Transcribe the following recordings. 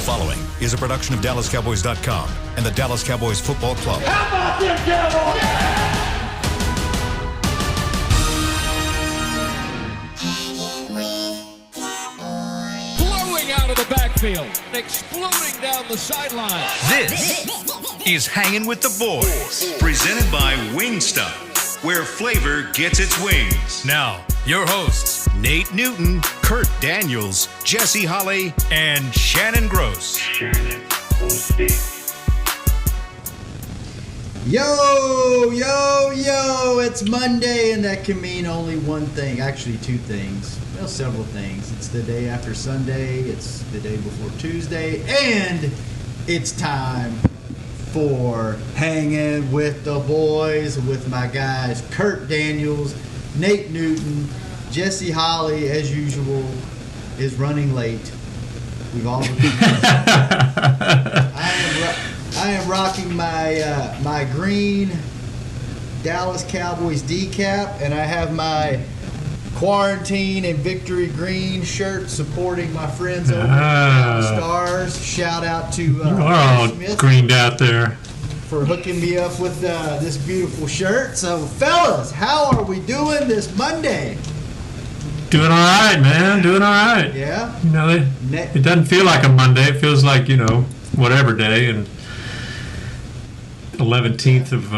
following is a production of DallasCowboys.com and the Dallas Cowboys Football Club. How about them Cowboys? Blowing out of the backfield, exploding down the sideline. This is Hangin' with the Boys, presented by Wingstop, where flavor gets its wings. Now, your hosts, Nate Newton, Kurt Daniels, Jesse Holley, and Shannon Gross. Yo, it's Monday, and that can mean only one thing. Actually, two things. Well, several things. It's the day after Sunday, it's the day before Tuesday, and it's time for Hanging with the Boys with my guys Kurt Daniels, Nate Newton. Jesse Holley, as usual, is running late. We've all I am rocking my green Dallas Cowboys decap, and I have my quarantine and victory green shirt supporting my friends over at the Stars. Shout out to you are all Smith greened out there for hooking me up with this beautiful shirt. So, fellas, how are we doing this Monday? Doing all right, man. Doing all right. Yeah. You know, it doesn't feel like a Monday. It feels like, whatever day. And 11th of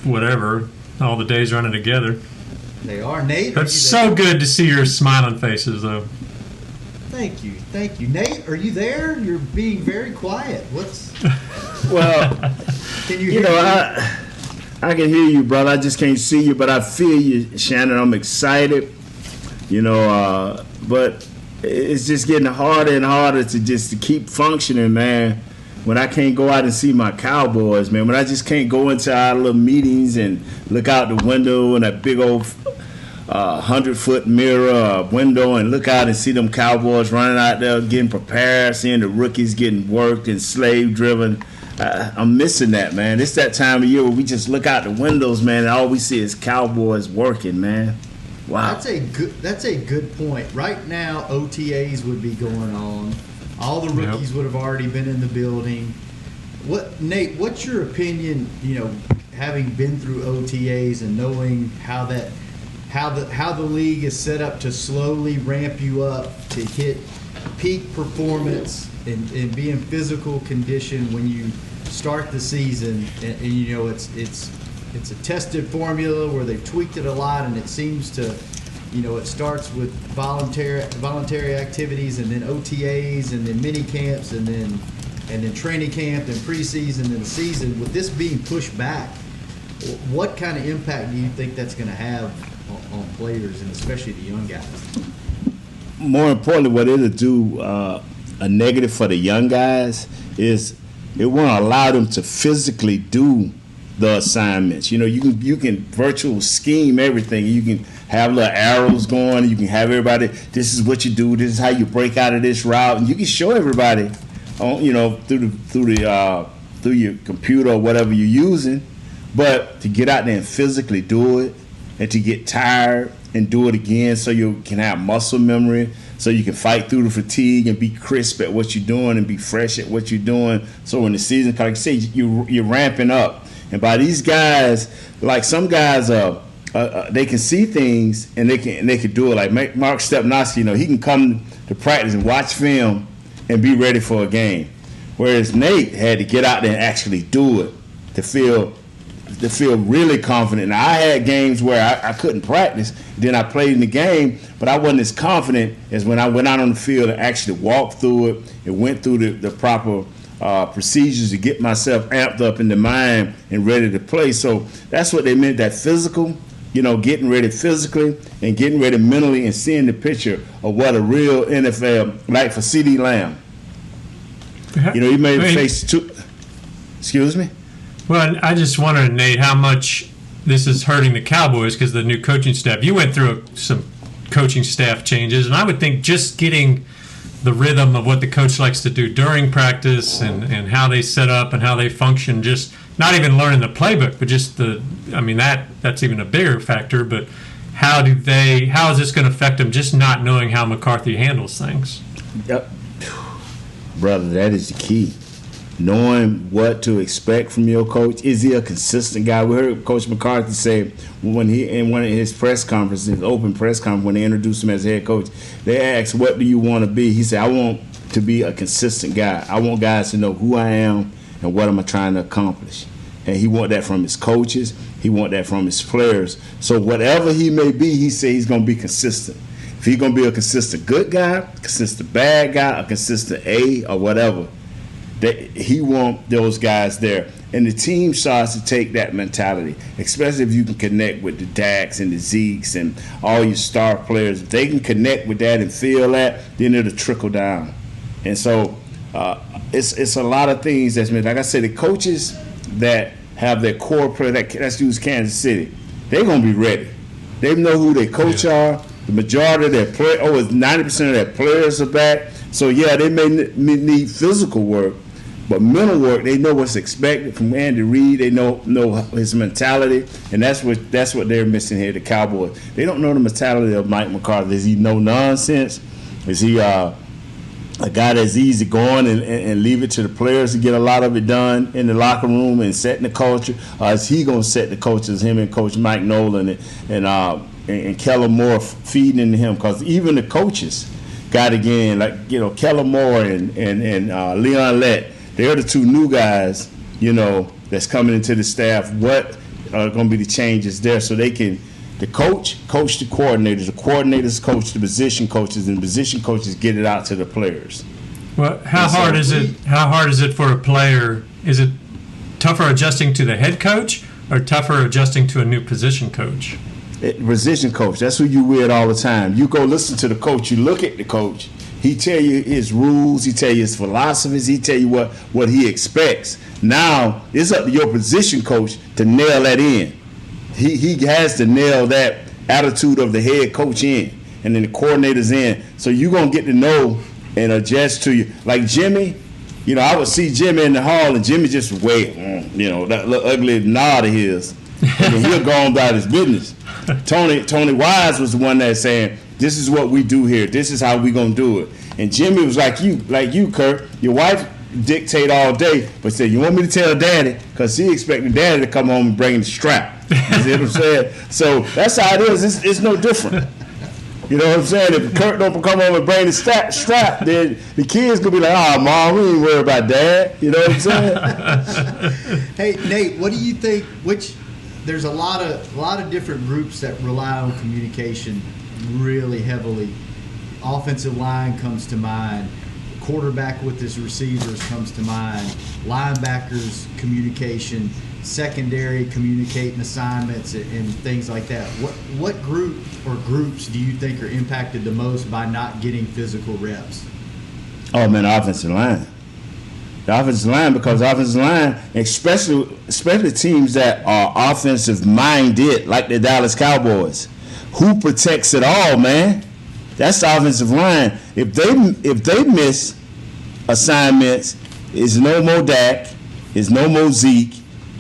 whatever. All the days running together. They are. Nate, It's so good to see your smiling faces, though. Thank you. Nate, are you there? You're being very quiet. Well, can you hear me? I can hear you, brother. I just can't see you, but I feel you, Shannon. I'm excited. But it's just getting harder and harder to keep functioning, man. When I can't go out and see my Cowboys, man. When I just can't go into our little meetings and look out the window in that big old 100-foot mirror window and look out and see them Cowboys running out there getting prepared, seeing the rookies getting worked and slave-driven. I'm missing that, man. It's that time of year where we just look out the windows, man, and all we see is Cowboys working, man. Wow. That's a good point. Right now, OTAs would be going on. All the rookies would have already been in the building. Nate, what's your opinion, having been through OTAs and knowing how the league is set up to slowly ramp you up to hit peak performance and be in physical condition when you start the season, and it's a tested formula where they've tweaked it a lot, and it seems to, it starts with voluntary activities, and then OTAs, and then mini camps, and then training camp, and preseason, and the season. With this being pushed back, what kind of impact do you think that's going to have on players, and especially the young guys? More importantly, what it'll do, a negative for the young guys, is it won't allow them to physically do the assignments. You can virtual scheme everything. You can have little arrows going. You can have everybody, this is what you do. This is how you break out of this route. And you can show everybody, through your computer or whatever you're using. But to get out there and physically do it, and to get tired and do it again, so you can have muscle memory, so you can fight through the fatigue and be crisp at what you're doing and be fresh at what you're doing. So when the season, like I say, you're ramping up. And by these guys, like some guys, they can see things and they can do it. Like Mark Stepnoski, he can come to practice and watch film and be ready for a game. Whereas Nate had to get out there and actually do it to feel really confident. Now, I had games where I couldn't practice. Then I played in the game, but I wasn't as confident as when I went out on the field and actually walked through it and went through the proper procedures to get myself amped up in the mind and ready to play. So that's what they meant, that physical, getting ready physically and getting ready mentally and seeing the picture of what a real NFL, like for CeeDee Lamb. He may face two. Excuse me? Well, I just wondered, Nate, how much this is hurting the Cowboys because of the new coaching staff. You went through some coaching staff changes, and I would think just getting the rhythm of what the coach likes to do during practice and how they set up and how they function, just not even learning the playbook, but just that's even a bigger factor. But how is this going to affect them just not knowing how McCarthy handles things? Yep. brother, that is the key. Knowing what to expect from your coach. Is he a consistent guy? We heard Coach McCarthy say when he in one of his press conferences, open press conference, when they introduced him as head coach, they asked, "What do you want to be?" He said, "I want to be a consistent guy. I want guys to know who I am and what am I trying to accomplish." And he want that from his coaches. He want that from his players. So whatever he may be, he said he's going to be consistent. If he's going to be a consistent good guy, consistent bad guy, a consistent A or whatever, that he want those guys there. And the team starts to take that mentality, especially if you can connect with the Dax and the Zekes and all your star players. If they can connect with that and feel that, then it'll trickle down. And so it's a lot of things that's been, like I said, the coaches that have their core player, let's use Kansas City, they're going to be ready. They know who their coach are. The majority of their players, 90% of their players are back. So, yeah, they may need physical work, but mental work, they know what's expected from Andy Reid. They know his mentality, and that's what they're missing here, the Cowboys. They don't know the mentality of Mike McCarthy. Is he no nonsense? Is he a guy that's easy going and leave it to the players to get a lot of it done in the locker room and setting the culture? Or is he going to set the cultures, him and Coach Mike Nolan and Kellen Moore feeding into him? Because even the coaches got again, like, Kellen Moore and Leon Lett, they're the two new guys, that's coming into the staff. What are going to be the changes there so they can, the coach the coordinators coach the position coaches, and the position coaches get it out to the players. Well, how hard is it for a player? Is it tougher adjusting to the head coach or tougher adjusting to a new position coach? Position coach, that's who you with all the time. You go listen to the coach, you look at the coach, he tell you his rules, he tell you his philosophies, he tell you what he expects. Now it's up to your position coach to nail that in. He has to nail that attitude of the head coach in, and then the coordinators in. So you're going to get to know and adjust to you. Like Jimmy, I would see Jimmy in the hall, and Jimmy just wait, that little ugly nod of his. And then he'll go on about his business. Tony Wise was the one that's saying, this is what we do here. This is how we going to do it. And Jimmy was like you, Kurt. Your wife dictate all day, but said, you want me to tell Daddy? Because he expected Daddy to come home and bring the strap. You see what I'm saying? So that's how it is. It's no different. You know what I'm saying? If Kurt don't come home and bring the strap, then the kids gonna be like, "Oh, Mom, we ain't worried about Dad." You know what I'm saying? Hey, Nate, what do you think? There's a lot of different groups that rely on communication really heavily. Offensive line comes to mind. Quarterback with his receivers comes to mind. Linebackers communication. Secondary communicating assignments and things like that. What group or groups do you think are impacted the most by not getting physical reps? Oh man, the offensive line. The offensive line, because the offensive line, especially teams that are offensive minded, like the Dallas Cowboys, who protects it all, man? That's the offensive line. If they miss assignments, it's no more Dak, it's no more Zeke,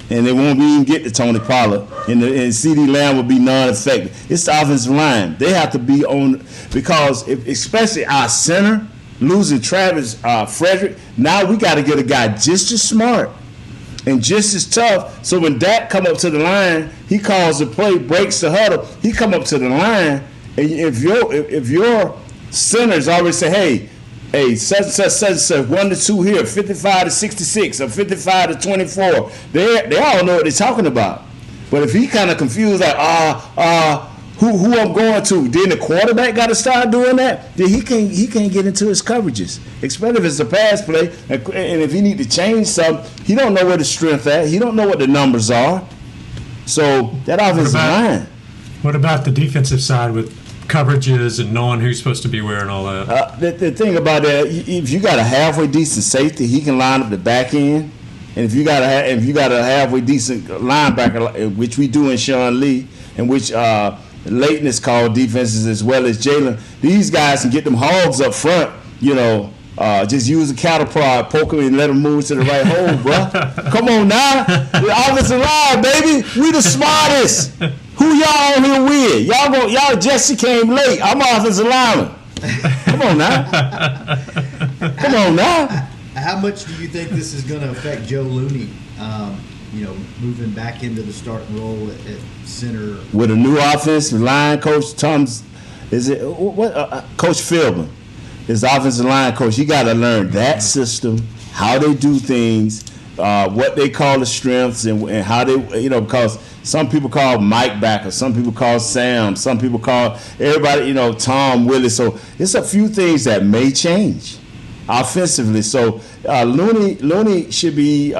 and they won't even get to Tony Pollard, and CD Lamb will be non-effective. It's the offensive line. They have to be on, because especially our center, losing Travis Frederick, now we got to get a guy just as smart and just as tough. So when Dak come up to the line, he calls the play, breaks the huddle, he come up to the line, and if your centers always say, hey, such 1 to 2 here, 55 to 66, or 55 to 24. They all know what they're talking about. But if he kind of confused, like, who I'm going to, then the quarterback got to start doing that. Then he can't get into his coverages, especially if it's a pass play. And if he need to change something, he don't know where the strength at. He don't know what the numbers are. So that offensive line. What about the defensive side with coverages and knowing who's supposed to be where and all that? The thing about that, if you got a halfway decent safety, he can line up the back end. And if you got a halfway decent linebacker, which we do in Sean Lee, and which Leighton is called defenses as well as Jalen, these guys can get them hogs up front. Just use a cattle prod, poke them, and let them move to the right hole, bro. Come on now, the offensive line, baby, we the smartest. Who y'all on here with? Y'all Jesse came late. I'm offensive lineman. Come on now. How much do you think this is going to affect Joe Looney? Moving back into the starting role at center with a new offensive line coach. Coach Philbin is the offensive line coach. You got to learn that system, how they do things, what they call the strengths, and how they, because some people call Mike backer, some people call Sam, some people call everybody, Tom Willis. So it's a few things that may change offensively. So Looney should be,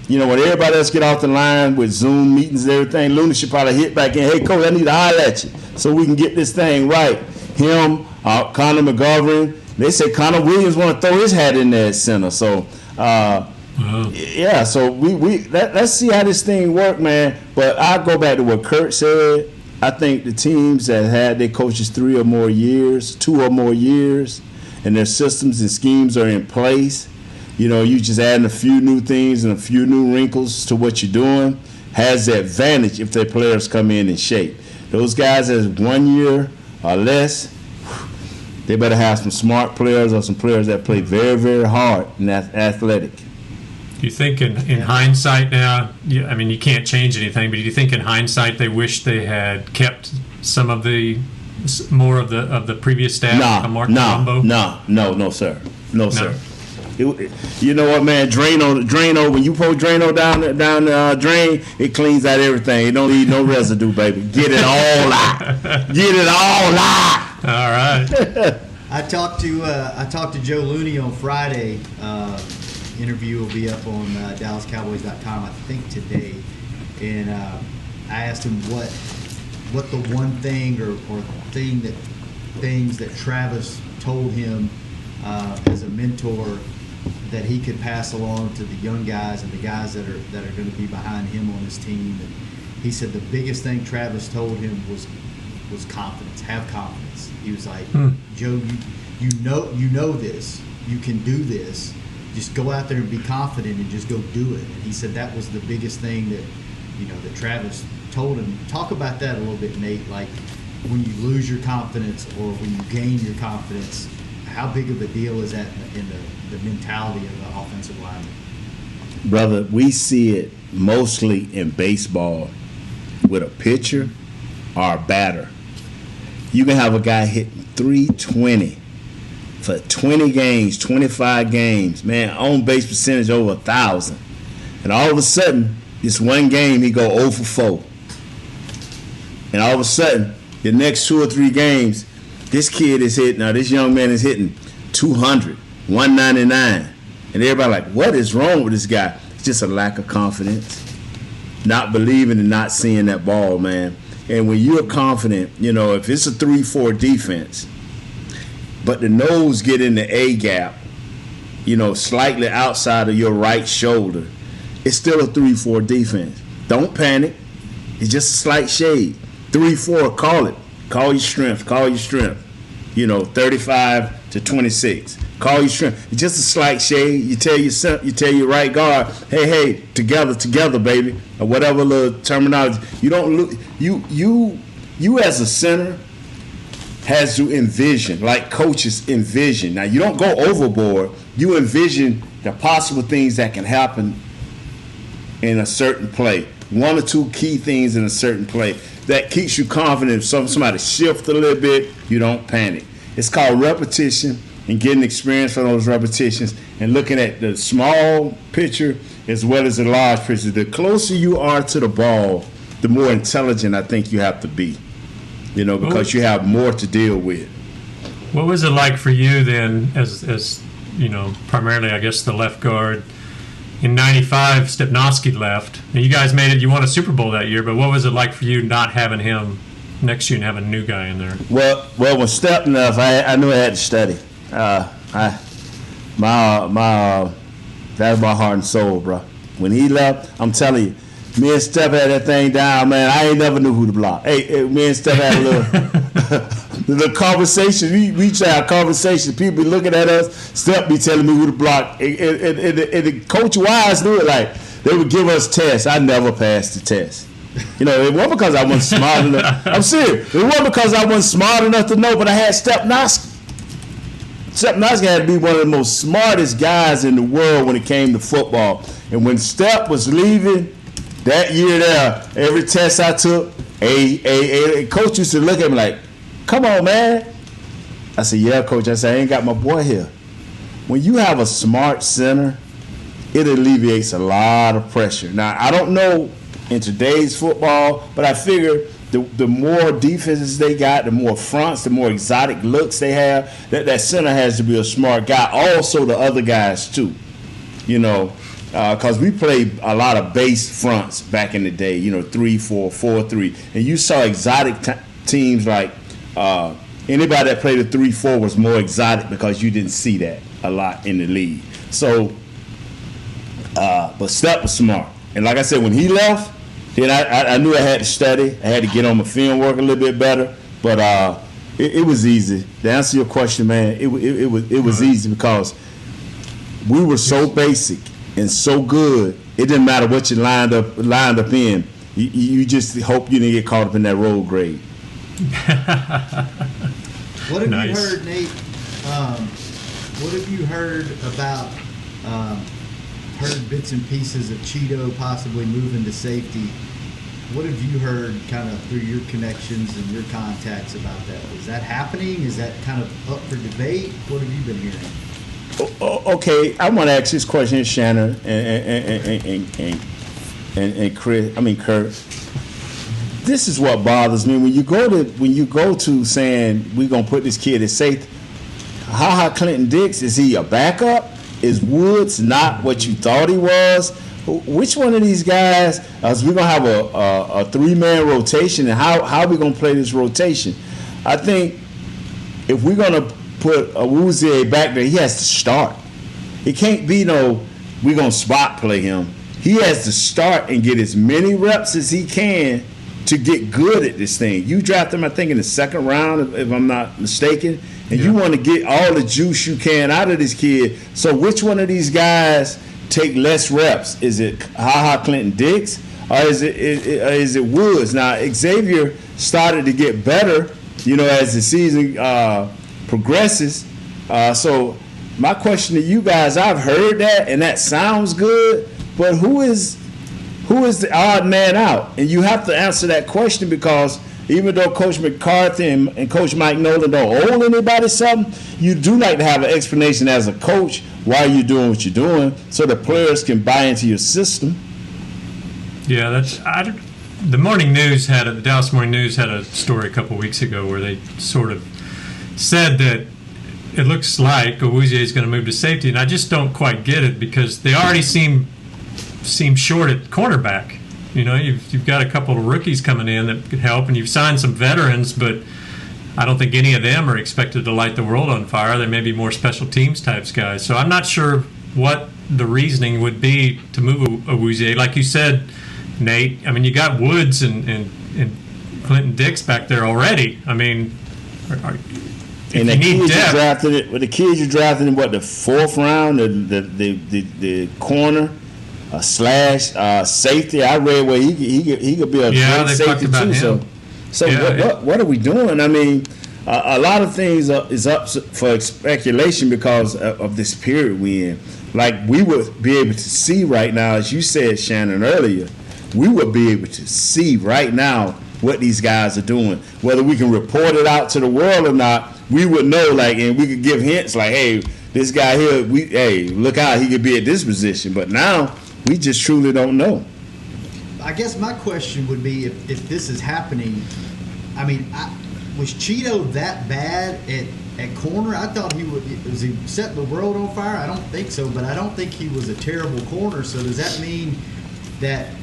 when everybody else get off the line with Zoom meetings and everything, Looney should probably hit back in, hey, coach, I need to holler at you so we can get this thing right. Him, Connor McGovern, they say Connor Williams want to throw his hat in there at center. So, yeah, so let's see how this thing work, man. But I'll go back to what Kurt said. I think the teams that had their coaches 2 or more years, and their systems and schemes are in place, you just adding a few new things and a few new wrinkles to what you're doing, has the advantage if their players come in shape. Those guys that's 1 year or less, they better have some smart players or some players that play very, very hard and athletic. Do you think in hindsight now, you can't change anything, but do you think in hindsight they wish they had kept some of the more of the previous staff? No, sir. You know what, man? Drano. When you pour Drano down the drain, it cleans out everything. It don't leave no residue, baby. Get it all out. Get it all out. All right. I talked to Joe Looney on Friday. Interview will be up on DallasCowboys.com, I think today, and I asked him what the one thing or things that Travis told him as a mentor that he could pass along to the young guys and the guys that are going to be behind him on his team. And he said the biggest thing Travis told him was confidence. Have confidence. He was like, Joe, you know this. You can do this. Just go out there and be confident and just go do it. And he said that was the biggest thing that Travis told him. Talk about that a little bit, Nate. Like when you lose your confidence or when you gain your confidence, how big of a deal is that in the mentality of the offensive lineman? Brother, we see it mostly in baseball with a pitcher or a batter. You can have a guy hitting 320 for 20 games, 25 games, man, on base percentage over 1,000. And all of a sudden, this one game, he go 0 for 4. And all of a sudden, the next 2 or 3 games, this young man is hitting 200, 199. And everybody like, what is wrong with this guy? It's just a lack of confidence, not believing and not seeing that ball, man. And when you're confident, if it's a 3-4 defense, but the nose get in the A gap, slightly outside of your right shoulder, it's still a 3-4 defense. Don't panic. It's just a slight shade. 3-4, call it. Call your strength. 35 to 26. Call your strength. It's just a slight shade. You tell your right guard, hey, together, baby, or whatever little terminology. You don't look. You as a center has to envision, like coaches envision. Now you don't go overboard. You envision the possible things that can happen in a certain play. 1 or 2 key things in a certain play that keeps you confident. If somebody shift a little bit, you don't panic. It's called repetition and getting experience from those repetitions and looking at the small picture as well as the large picture. The closer you are to the ball, the more intelligent I think you have to be, because you have more to deal with. What was it like for you then as primarily, I guess, the left guard? In 95, Stepnoski left, and you guys made it. You won a Super Bowl that year, but what was it like for you not having him next to you and having a new guy in there? Well, when Step left, I knew I had to study. That was my heart and soul, bro. When he left, I'm telling you, me and Steph had that thing down, man. I ain't never knew who to block. Hey, me and Steph had a little conversation. We used to have conversations. People be looking at us. Steph be telling me who to block. And the Coach Wise knew it. Like, they would give us tests. I never passed the test. It wasn't because I wasn't smart enough. I'm serious. It wasn't because I wasn't smart enough to know, but I had Stepnoski. Step Noskey had to be one of the most smartest guys in the world when it came to football. And when Step was leaving that year there, every test I took, coach used to look at me like, come on, man. I said, yeah, coach. I said, I ain't got my boy here. When you have a smart center, it alleviates a lot of pressure. Now, I don't know in today's football, but I figure the more defenses they got, the more fronts, the more exotic looks they have, that center has to be a smart guy. Also the other guys too, because we played a lot of base fronts back in the day, 3-4, 4-3. And you saw exotic teams like anybody that played a 3-4 was more exotic because you didn't see that a lot in the league. So, but Step was smart. And like I said, when he left, then I knew I had to study. I had to get on my film work a little bit better. But it was easy. To answer your question, man, it was easy because we were so basic and so good. It didn't matter what you lined up in. You just hope you didn't get caught up in that road grade. What have Nice. you heard, Nate? What have you heard about? Heard bits and pieces of Cheeto possibly moving to safety. What have you heard kind of through your connections and your contacts about that? Is that happening? Is that kind of up for debate? What have you been hearing? Okay, I want to ask this question, Shannon and Chris. Kurt. This is what bothers me when you go to saying we're gonna put this kid at safety. Clinton Dix, is he a backup? Is Woods not what you thought he was? Which one of these guys? We're going to have a three-man rotation, and how are we going to play this rotation? I think if we're going to put Awuzie back there, he has to start. It can't be we're going to spot play him. He has to start and get as many reps as he can to get good at this thing. You draft him, I think, in the second round, if I'm not mistaken. And you want to get all the juice you can out of this kid. So which one of these guys take less reps? Is it Clinton Dix or is it Woods? Now Xavier started to get better, as the season progresses. So my question to you guys, I've heard that and that sounds good, but who is the odd man out? And you have to answer that question because even though Coach McCarthy and Coach Mike Nolan don't owe anybody something, you do like to have an explanation as a coach why you're doing what you're doing so the players can buy into your system. Yeah, the Dallas Morning News had a story a couple weeks ago where they sort of said that it looks like Awuzie is going to move to safety, and I just don't quite get it because they already seem short at cornerback. You've got a couple of rookies coming in that could help, and you've signed some veterans, but I don't think any of them are expected to light the world on fire. They may be more special teams types guys. So I'm not sure what the reasoning would be to move Awuzie. Like you said, Nate, you got Woods and Clinton Dix back there already. If and you need depth, the kids you drafted in the fourth round, the corner. Slash safety. I read where he could be a great safety too. So what are we doing? A lot of things is up for speculation because of this period we in. Like we would be able to see right now, as you said, Shannon, earlier, we would be able to see right now what these guys are doing. Whether we can report it out to the world or not, we would know. And we could give hints like, hey, this guy here, look out, he could be at this position. But now we just truly don't know. I guess my question would be if this is happening, was Cheeto that bad at corner? I thought was he setting the world on fire? I don't think so, but I don't think he was a terrible corner. So does that mean that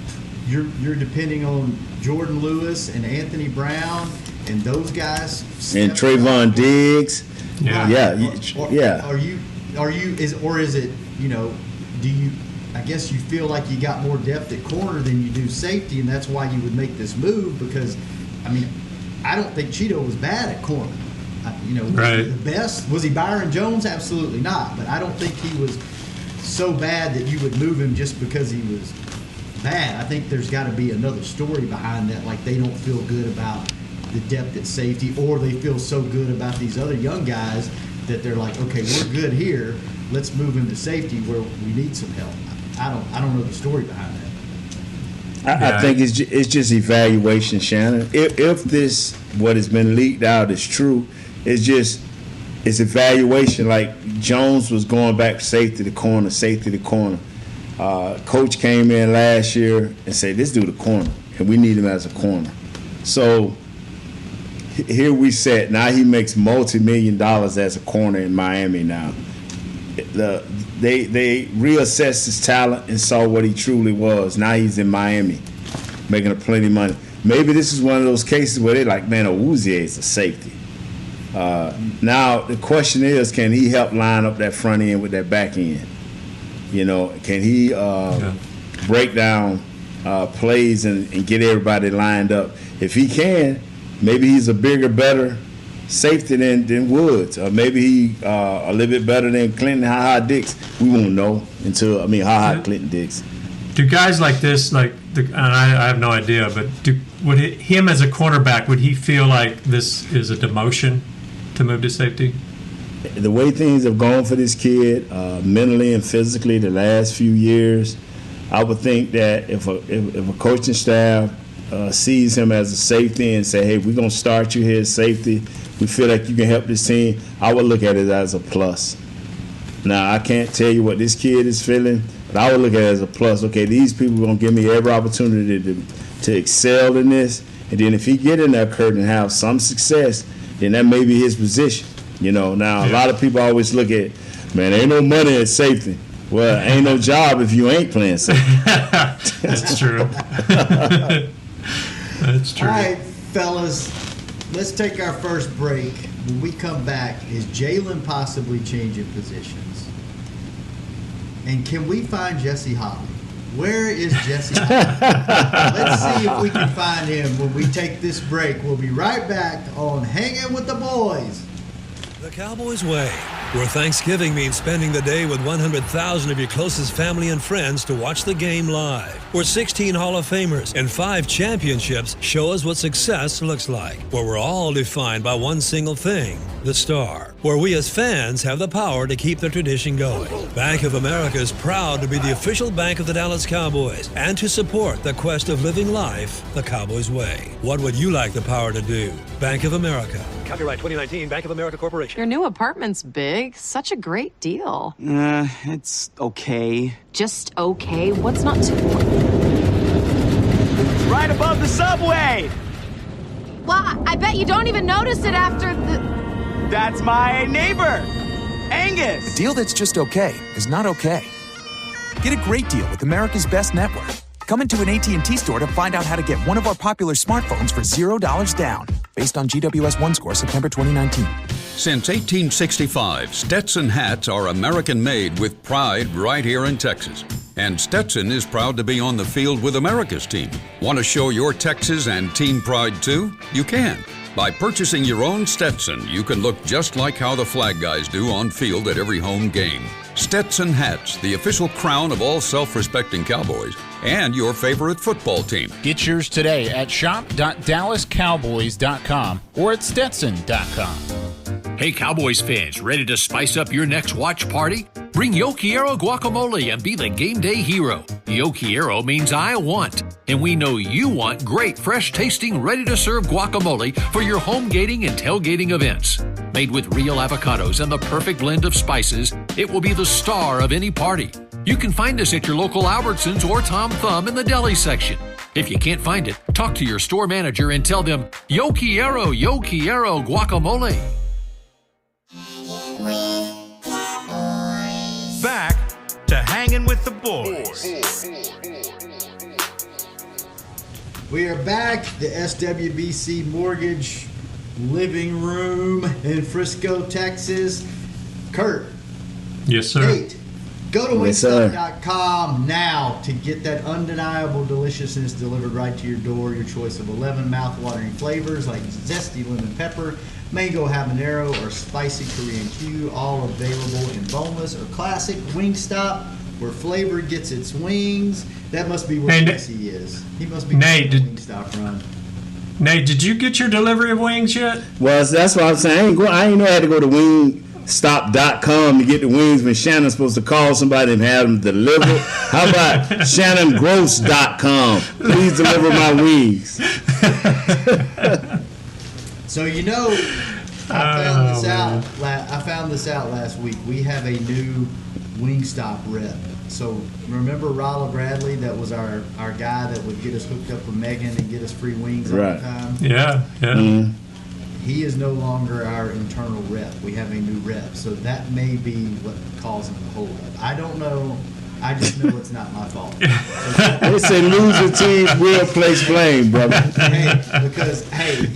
you're depending on Jordan Lewis and Anthony Brown and those guys? And Trayvon Diggs. Yeah. Is it, do you, I guess you feel like you got more depth at corner than you do safety, and that's why you would make this move because, I don't think Cheeto was bad at corner. Right. The best, was he Byron Jones? Absolutely not. But I don't think he was so bad that you would move him just because he was bad. I think there's got to be another story behind that, like they don't feel good about the depth at safety, or they feel so good about these other young guys that they're like, okay, we're good here. Let's move him to safety where we need some help. I don't know the story behind that. I think it's just evaluation, Shannon. If this what has been leaked out is true, it's evaluation. Like Jones was going back safety to corner. Coach came in last year and said, "This dude a corner, and we need him as a corner." So here we sit. Now he makes multi-million dollars as a corner in Miami now. They reassessed his talent and saw what he truly was. Now he's in Miami, making plenty of money. Maybe this is one of those cases where they're like, man, Awuzie is a safety. Now the question is, can he help line up that front end with that back end? You know, can he break down plays and get everybody lined up? If he can, maybe he's a bigger, better safety than Woods, or maybe he a little bit better than Clinton Ha-Ha Dix. We won't know until Ha-Ha Clinton Dix. Do guys like this, and I have no idea, but him as a cornerback, would he feel like this is a demotion to move to safety? The way things have gone for this kid, mentally and physically, the last few years, I would think that if a coaching staff sees him as a safety and say, hey, we're going to start you here as safety, we feel like you can help this team, I would look at it as a plus. Now, I can't tell you what this kid is feeling, but I would look at it as a plus. Okay, these people are going to give me every opportunity to excel in this, and then if he get in that curtain and have some success, then that may be his position. You know, now a lot of people always look at, man, ain't no money at safety. Well, ain't no job if you ain't playing safety. That's true. That's true. All right, fellas, let's take our first break. When we come back, is Jalen possibly changing positions? And can we find Jesse Holly? Where is Jesse Holly? Let's see if we can find him when we take this break. We'll be right back on Hangin' with the Boys. The Cowboys way, where Thanksgiving means spending the day with 100,000 of your closest family and friends to watch the game live. Where 16 Hall of Famers and 5 championships show us what success looks like. Where we're all defined by one single thing, the star. Where we as fans have the power to keep the tradition going. Bank of America is proud to be the official bank of the Dallas Cowboys and to support the quest of living life the Cowboys way. What would you like the power to do? Bank of America. Copyright 2019, Bank of America Corporation. Your new apartment's big. Such a great deal. It's okay. Just okay? What's not to... It's right above the subway! Well, I bet you don't even notice it after the... That's my neighbor, Angus! A deal that's just okay is not okay. Get a great deal with America's Best Network. Come into an AT&T store to find out how to get one of our popular smartphones for $0 down. Based on GWS 1 score, September 2019. Since 1865, Stetson hats are American-made with pride right here in Texas. And Stetson is proud to be on the field with America's team. Want to show your Texas and team pride too? You can. By purchasing your own Stetson, you can look just like how the flag guys do on field at every home game. Stetson hats, the official crown of all self-respecting Cowboys, and your favorite football team. Get yours today at shop.dallascowboys.com or at stetson.com. Hey, Cowboys fans, ready to spice up your next watch party? Bring Yo Quiero guacamole and be the game day hero. Yo Quiero means I want, and we know you want great, fresh-tasting, ready-to-serve guacamole for your home gating and tailgating events. Made with real avocados and the perfect blend of spices, it will be the star of any party. You can find us at your local Albertsons or Tom Thumb in the deli section. If you can't find it, talk to your store manager and tell them, Yo Quiero guacamole. Back to Hangin' with the Boys. We are back. The SWBC Mortgage living room in Frisco, Texas. Kurt. Yes, sir. Nate, go to wingstop.com now to get that undeniable deliciousness delivered right to your door. Your choice of 11 mouth-watering flavors like zesty lemon pepper, mango habanero, or spicy Korean Q, all available in boneless or classic. Wingstop, where flavor gets its wings. That must be where Jesse is. He must be Nate, the Wingstop run. Nate, did you get your delivery of wings yet? Well, that's what I'm saying. I ain't know I had to go to Stop.com to get the wings when Shannon's supposed to call somebody and have them delivered. How about ShannonGross.com? Please deliver my wings. So I found this out last week. We have a new Wingstop rep. So remember Rolla Bradley? That was our guy that would get us hooked up with Megan and get us free wings all the time. Yeah. Mm-hmm. He is no longer our internal rep. We have a new rep. So that may be what causing the hold up. I don't know. I just know it's not my fault. They say losing teams will place blame, brother. Because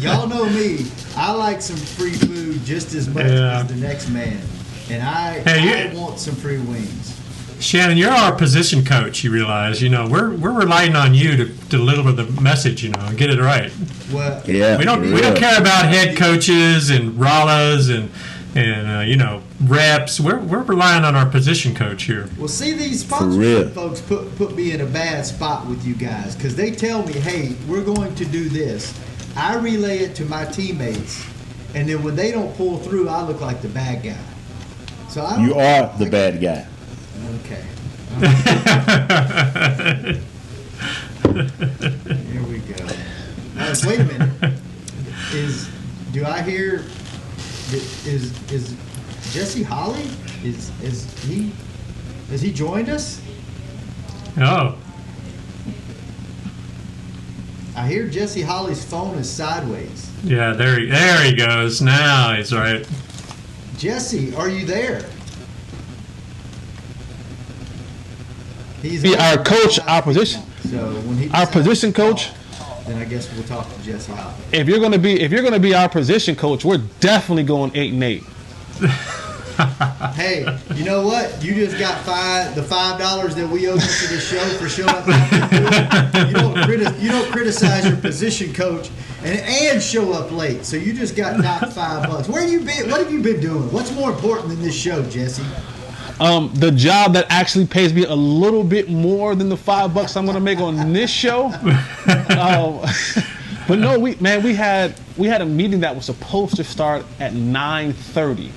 y'all know me. I like some free food just as much as the next man. And I want some free wings. Shannon, you're our position coach, you realize. We're relying on you to deliver the message, and get it right. Well, we don't care about head coaches and Rollas and reps. We're relying on our position coach here. Well, see, these sponsorship folks put me in a bad spot with you guys because they tell me, hey, we're going to do this. I relay it to my teammates, and then when they don't pull through, I look like the bad guy. So you are the bad guy. Okay. Here we go. Wait a minute. Do I hear? Is Jesse Holly? Has he joined us? Oh. I hear Jesse Holly's phone is sideways. Yeah, there he goes. Now he's right. Jesse, are you there? He's our coach, our position. So when he our position coach. Then I guess we'll talk to Jesse Holly. If you're gonna be our position coach, we're definitely going 8-8. Hey, you know what? You just got the $5 that we owe you for the show for showing up. You don't criticize your position coach and show up late. So you just got knocked $5. Where you been? What have you been doing? What's more important than this show, Jesse? The job that actually pays me a little bit more than the $5 I'm going to make on this show. But no, we had a meeting that was supposed to start at 9:30,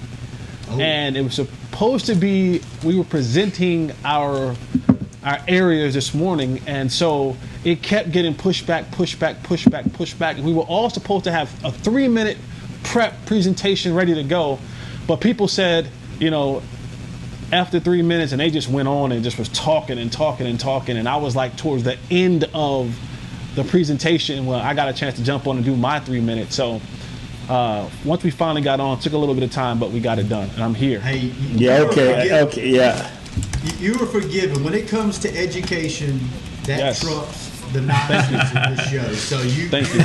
and it was supposed to be we were presenting our areas this morning, and so it kept getting pushed back, and we were all supposed to have a 3-minute prep presentation ready to go, but people said, after 3 minutes, and they just went on and just was talking, and I was like towards the end of the presentation when I got a chance to jump on and do my 3 minutes. So once we finally got on, it took a little bit of time, but we got it done, and I'm here. Hey, yeah. You were forgiven when it comes to education. That trumps the nonsense of this show. So Thank you.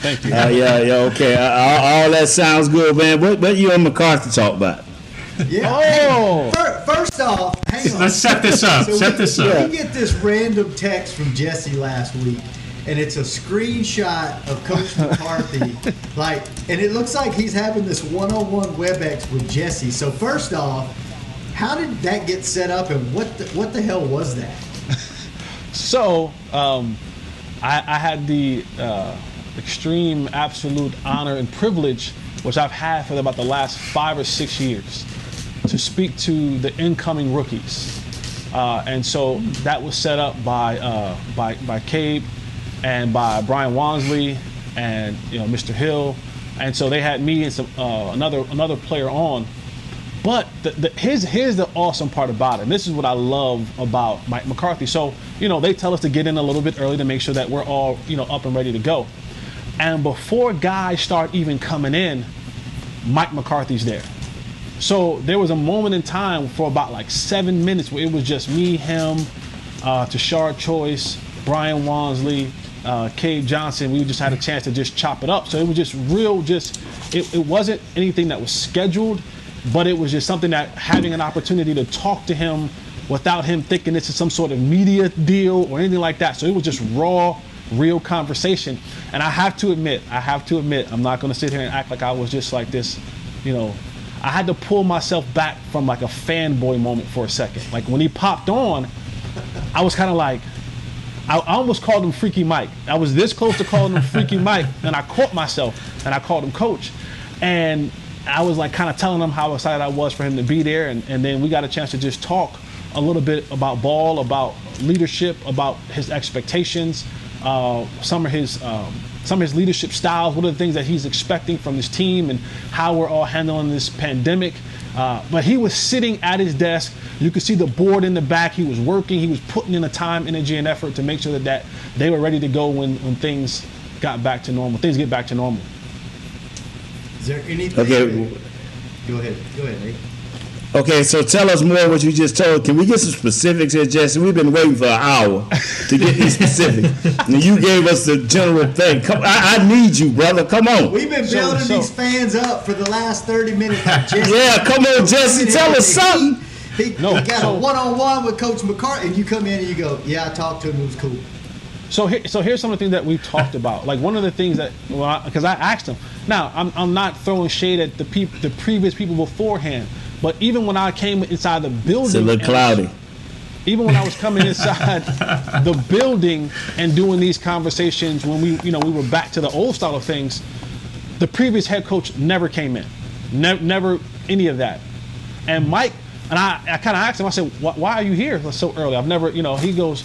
Thank you. Okay. All that sounds good, man. What you and McCarthy talk about? Yeah. Oh. Hey, first off, hang on. Let's set this up. We get this random text from Jesse last week, and it's a screenshot of Coach McCarthy, and it looks like he's having this one-on-one WebEx with Jesse. So first off, how did that get set up, and what the hell was that? So I had the extreme, absolute honor and privilege, which I've had for about the last 5 or 6 years, to speak to the incoming rookies, and so that was set up by Cabe and by Brian Wansley and Mr. Hill, and so they had me and some another player on. But here's the awesome part about it. And this is what I love about Mike McCarthy. So they tell us to get in a little bit early to make sure that we're all up and ready to go. And before guys start even coming in, Mike McCarthy's there. So there was a moment in time for about 7 minutes where it was just me, him, Tashard Choice, Brian Wansley, Cade Johnson. We just had a chance to just chop it up. So it was just it wasn't anything that was scheduled, but it was just something that having an opportunity to talk to him without him thinking this is some sort of media deal or anything like that. So it was just raw, real conversation. And I have to admit, I'm not going to sit here and act like I was just like this, I had to pull myself back from a fanboy moment for a second. When he popped on, I was kind of I almost called him Freaky Mike. I was this close to calling him Freaky Mike, and I caught myself, and I called him Coach. And I was like kind of telling him how excited I was for him to be there, and then we got a chance to just talk a little bit about ball, about leadership, about his expectations, some of his leadership styles, what are the things that he's expecting from his team, and how we're all handling this pandemic. But he was sitting at his desk. You could see the board in the back. He was working. He was putting in the time, energy, and effort to make sure that they were ready to go when things got back to normal. Things get back to normal. Is there anything? Okay. Go ahead, Nate. Okay, so tell us more what you just told. Can we get some specifics here, Jesse? We've been waiting for an hour to get these specifics. And you gave us the general thing. Come, I need you, brother. Come on. We've been building these fans up for the last 30 minutes. Like yeah, come on, Jesse. Tell us something. He got a one-on-one with Coach McCarthy, and you come in and you go, yeah, I talked to him. It was cool. So here's some of the things that we've talked about. Like one of the things that, because I asked him. Now I'm not throwing shade at the previous people beforehand, but even when I came inside the building, it's a little cloudy. Even when I was coming inside the building and doing these conversations, when we were back to the old style of things, the previous head coach never came in, never any of that. And Mike and I kind of asked him. I said, "Why are you here so early?" I've never, He goes,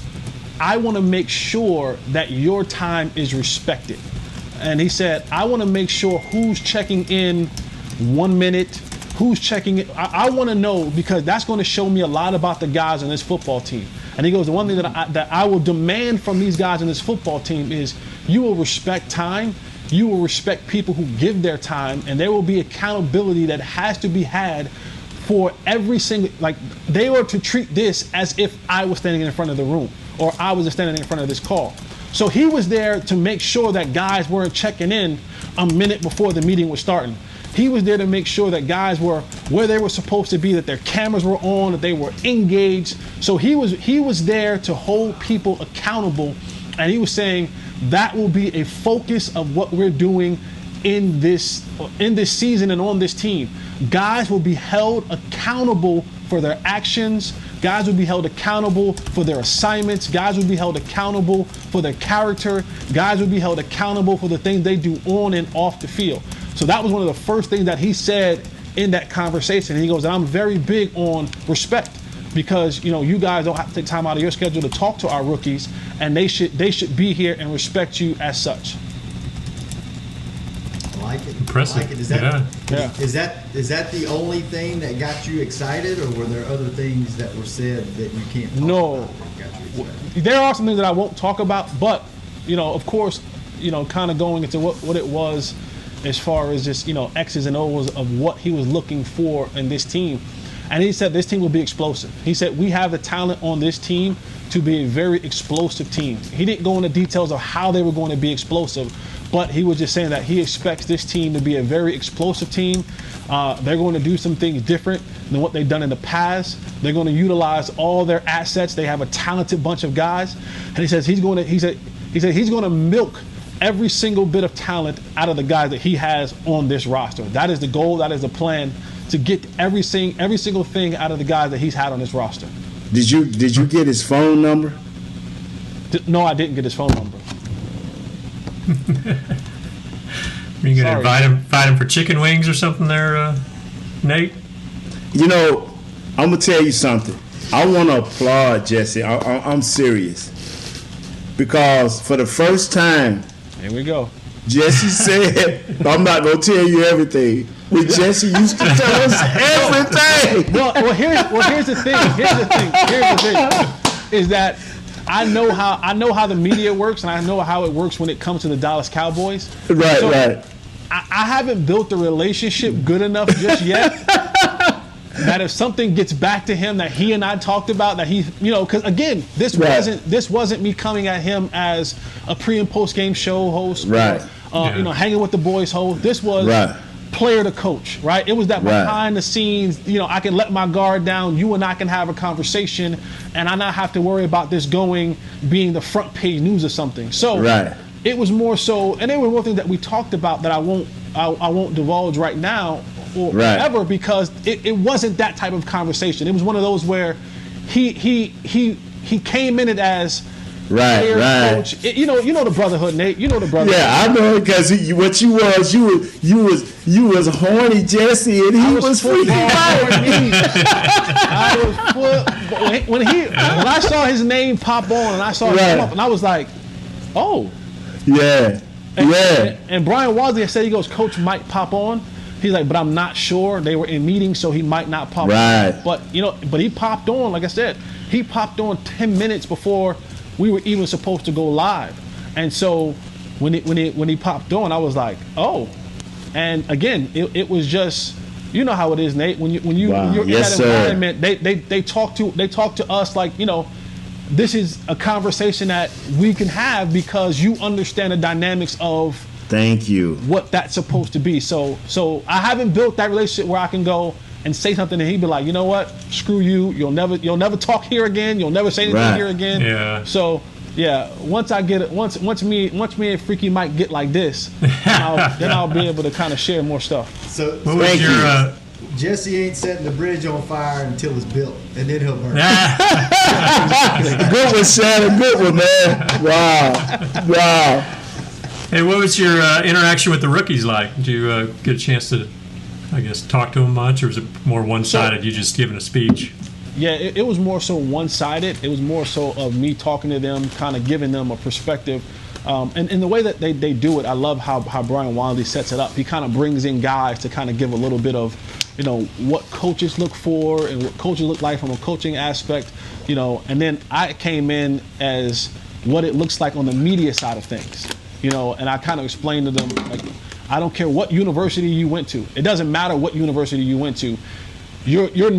I want to make sure that your time is respected. And he said, I want to make sure who's checking in 1 minute, who's checking in. I want to know, because that's going to show me a lot about the guys on this football team. And he goes, the one thing that I will demand from these guys on this football team is you will respect time, you will respect people who give their time, and there will be accountability that has to be had for every single, like they were to treat this as if I was standing in front of the room, or I was standing in front of this call. So he was there to make sure that guys weren't checking in a minute before the meeting was starting. He was there to make sure that guys were where they were supposed to be, that their cameras were on, that they were engaged. So he was there to hold people accountable, and he was saying that will be a focus of what we're doing in this season and on this team. Guys will be held accountable for their actions. Guys will be held accountable for their assignments. Guys will be held accountable for their character. Guys will be held accountable for the things they do on and off the field. So that was one of the first things that he said in that conversation. And he goes, I'm very big on respect, because you guys don't have to take time out of your schedule to talk to our rookies, and they should be here and respect you as such. I like it. Impressive. I like it. Is that the only thing that got you excited, or were there other things that were said that you can't talk about that got you excited? There are some things that I won't talk about, but of course, kind of going into what it was as far as just X's and O's of what he was looking for in this team. And he said this team will be explosive. He said we have the talent on this team to be a very explosive team. He didn't go into details of how they were going to be explosive, but he was just saying that he expects this team to be a very explosive team. They're going to do some things different than what they've done in the past. They're going to utilize all their assets. They have a talented bunch of guys, and he says he's going to milk every single bit of talent out of the guys that he has on this roster. That is the goal. That is the plan, to get every single thing out of the guys that he's had on this roster. Did you get his phone number? No, I didn't get his phone number. Are you gonna invite him for chicken wings or something there, Nate? I'm gonna tell you something. I want to applaud Jesse. I'm serious, because for the first time, here we go. Jesse said, I'm not going to tell you everything, but Jesse used to tell us everything. Well, here's the thing. Here's the thing is that I know how the media works, and I know how it works when it comes to the Dallas Cowboys. Right. I haven't built the relationship good enough just yet that if something gets back to him that he and I talked about, that he, because again, this wasn't me coming at him as a pre and post game show host, right? Hanging with the boys host. This was player to coach, right? It was that behind the scenes, I can let my guard down. You and I can have a conversation, and I not have to worry about this being the front page news or something. So it was more so, and there were more things that we talked about that I won't divulge right now or ever, because it wasn't that type of conversation. It was one of those where he came in it as, Right, player, right. coach. You know the brotherhood, Nate. You know the brotherhood. Yeah, I know because what you was horny Jesse, and he was freaking out. I was when I saw his name pop on and I saw him come up, and I was like, oh, yeah, And Brian Awuzie said, he goes, Coach might pop on. He's like, but I'm not sure. They were in meetings, so he might not pop on. But he popped on. Like I said, he popped on 10 minutes before we were even supposed to go live. And so when he popped on, I was like, oh. And again, it was just, you know how it is, Nate. When you're in that environment, they talk to us like, this is a conversation that we can have because you understand the dynamics of. Thank you. What that's supposed to be. So I haven't built that relationship where I can go and say something and he'd be like, you know what? Screw you. You'll never talk here again. You'll never say anything here again. Yeah. So yeah, once me and Freaky Mike get like this, then I'll be able to kind of share more stuff. So Jesse ain't setting the bridge on fire until it's built, and then he'll burn. Good one, Shannon. Good one, man. Wow. Hey, what was your interaction with the rookies like? Did you get a chance to, I guess, talk to them much, or was it more one-sided, you just giving a speech? Yeah, it was more so one-sided. It was more so of me talking to them, kind of giving them a perspective. And the way that they do it, I love how Brian Awuzie sets it up. He kind of brings in guys to kind of give a little bit of, what coaches look for and what coaches look like from a coaching aspect, and then I came in as what it looks like on the media side of things. And I kind of explained to them, like, I don't care what university you went to. It doesn't matter what university you went to. You've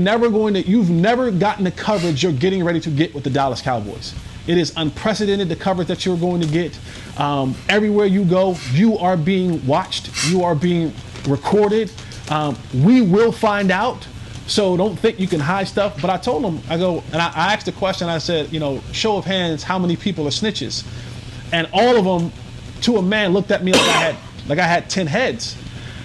never gotten the coverage you're getting ready to get with the Dallas Cowboys. It is unprecedented, the coverage that you're going to get. Everywhere you go, you are being watched. You are being recorded. We will find out. So don't think you can hide stuff. But I told them, I asked the question, I said, show of hands, how many people are snitches? And all of them, to a man, looked at me like I had 10 heads.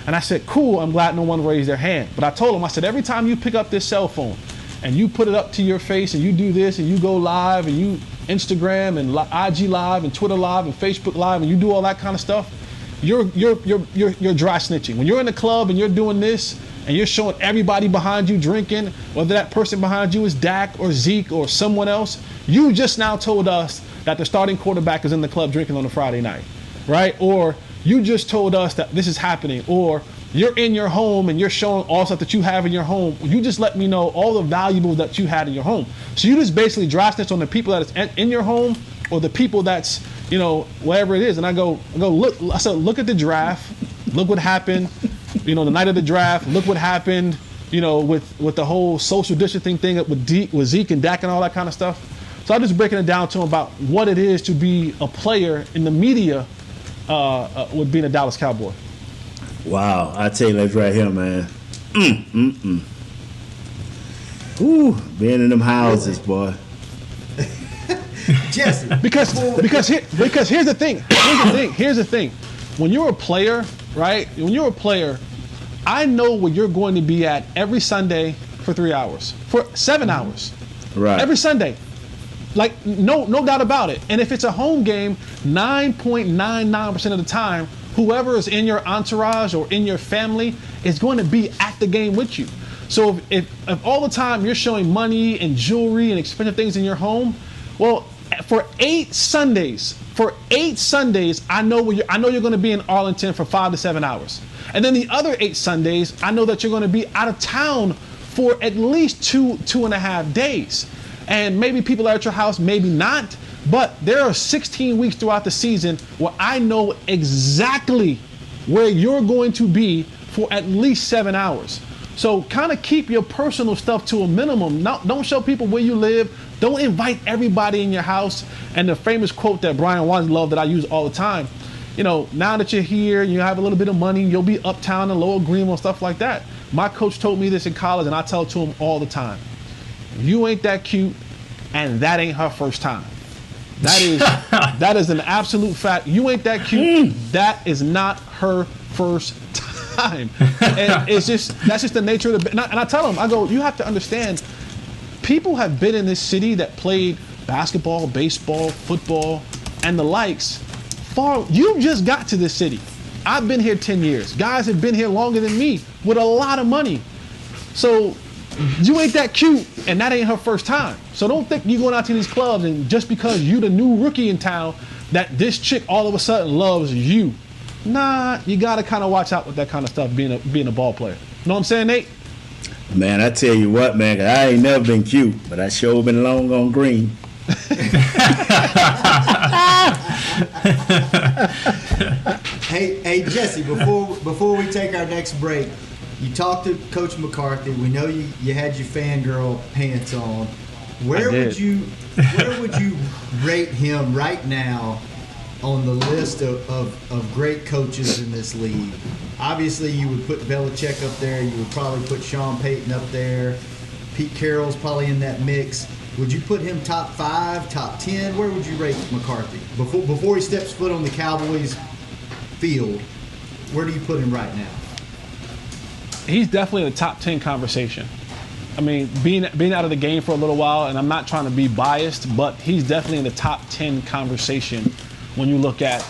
And I said, cool, I'm glad no one raised their hand. But I told them, I said, every time you pick up this cell phone and you put it up to your face and you do this and you go live and you Instagram and IG live and Twitter live and Facebook live and you do all that kind of stuff, you're dry snitching. When you're in the club and you're doing this and you're showing everybody behind you drinking, whether that person behind you is Dak or Zeke or someone else, you just now told us that the starting quarterback is in the club drinking on a Friday night. Right? Or you just told us that this is happening. Or you're in your home and you're showing all stuff that you have in your home. You just let me know all the valuables that you had in your home. So you just basically dry snitch on the people that is in your home or the people that's, whatever it is. And I go, look. I said, look at the draft. Look what happened, the night of the draft. Look what happened, with the whole social distancing thing with Zeke and Dak and all that kind of stuff. So I'm just breaking it down to him about what it is to be a player in the media with being a Dallas Cowboy. Wow, I tell you, that's right here, man. Ooh, being in them houses, boy. Jesse, because here's the thing. Here's the thing. When you're a player, right? When you're a player, I know where you're going to be at every Sunday for 3 hours, for 7 hours, right? Every Sunday. Like, no doubt about it. And if it's a home game, 9.99% of the time, whoever is in your entourage or in your family is going to be at the game with you. So if all the time you're showing money and jewelry and expensive things in your home, well, for 8 Sundays, I know you're going to be in Arlington for 5 to 7 hours. And then the other 8 Sundays, I know that you're going to be out of town for at least 2.5 days. And maybe people are at your house, maybe not. But there are 16 weeks throughout the season where I know exactly where you're going to be for at least 7 hours. So kind of keep your personal stuff to a minimum. Don't show people where you live. Don't invite everybody in your house. And the famous quote that Brian Awuzie loved that I use all the time, now that you're here, you have a little bit of money, you'll be uptown in Lower Greenville, stuff like that. My coach told me this in college, and I tell it to him all the time. You ain't that cute, and that ain't her first time. That is an absolute fact. You ain't that cute. That is not her first time. And that's just the nature of the. And I tell them, I go, you have to understand, people have been in this city that played basketball, baseball, football, and the likes, you just got to this city. I've been here 10 years. Guys have been here longer than me with a lot of money. So you ain't that cute, and that ain't her first time. So don't think you're going out to these clubs and just because you the new rookie in town that this chick all of a sudden loves you. Nah, you got to kind of watch out with that kind of stuff being a ball player. You know what I'm saying, Nate? Man, I tell you what, man, 'cause I ain't never been cute, but I sure been long on green. Hey, Jesse, before we take our next break, you talked to Coach McCarthy. We know you had your fangirl pants on. Where would you rate him right now on the list of great coaches in this league? Obviously, you would put Belichick up there. You would probably put Sean Payton up there. Pete Carroll's probably in that mix. Would you put him top 5, top 10? Where would you rate McCarthy before he steps foot on the Cowboys field? Where do you put him right now? He's definitely in the top 10 conversation. I mean, being out of the game for a little while, and I'm not trying to be biased, but he's definitely in the top 10 conversation when you look at,